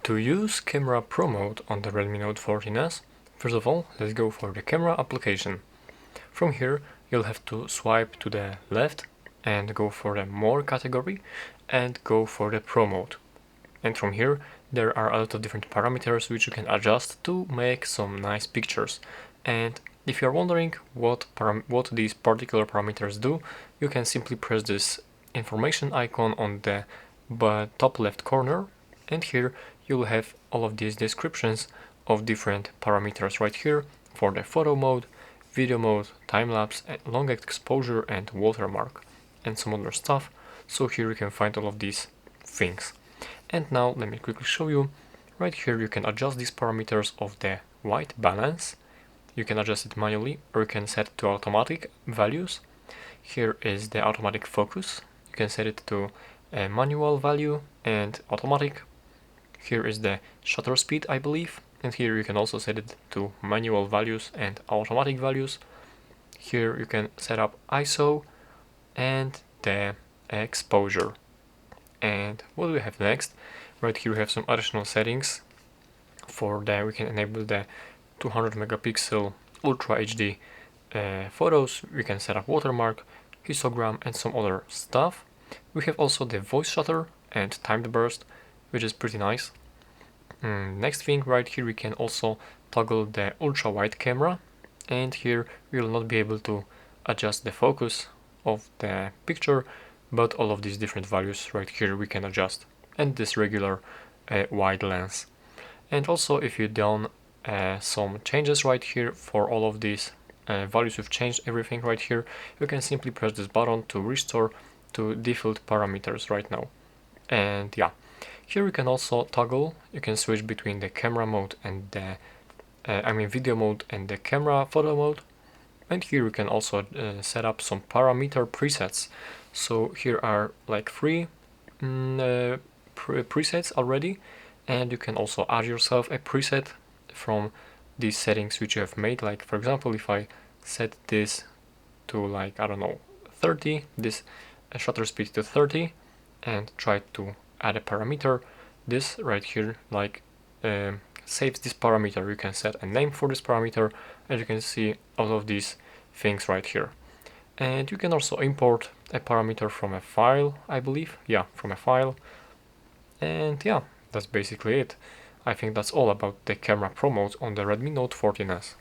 To use Camera Pro Mode on the Redmi Note 14S, first of all, let's go for the camera application. From here, you'll have to swipe to the left and go for the More category and go for the Pro Mode. And from here, there are a lot of different parameters which you can adjust to make some nice pictures. And if you're wondering what these particular parameters do, you can simply press this information icon on the top left corner, and here you'll have all of these descriptions of different parameters right here for the photo mode, video mode, time-lapse, long exposure and watermark, and some other stuff. So here you can find all of these things. And now let me quickly show you. Right here you can adjust these parameters of the white balance. You can adjust it manually, or you can set to automatic values. Here is the automatic focus. You can set it to a manual value and automatic. Here is the shutter speed, I believe, and here you can also set it to manual values and automatic values. Here you can set up ISO and the exposure. And what do we have next? Right here we have some additional settings. For that we can enable the 200 megapixel Ultra HD photos. We can set up watermark, histogram and some other stuff. We have also the voice shutter and timed burst, which is pretty nice. Next thing, right here we can also toggle the ultra wide camera, and here we will not be able to adjust the focus of the picture, but all of these different values right here we can adjust, and this regular wide lens. And also if you done some changes right here for all of these values, you've changed everything right here, you can simply press this button to restore to default parameters right now. And yeah, here you can also toggle, you can switch between the camera mode and the video mode and the camera photo mode. And here you can also set up some parameter presets. So here are like three presets already, and you can also add yourself a preset from these settings which you have made. Like for example, if I set this to like, I don't know, 30, this shutter speed to 30, and try to add a parameter, this right here like saves this parameter. You can set a name for this parameter, and you can see all of these things right here. And you can also import a parameter from a file, I believe. Yeah, from a file. And yeah, that's basically it. I think that's all about the Camera Pro Mode on the Redmi Note 14S.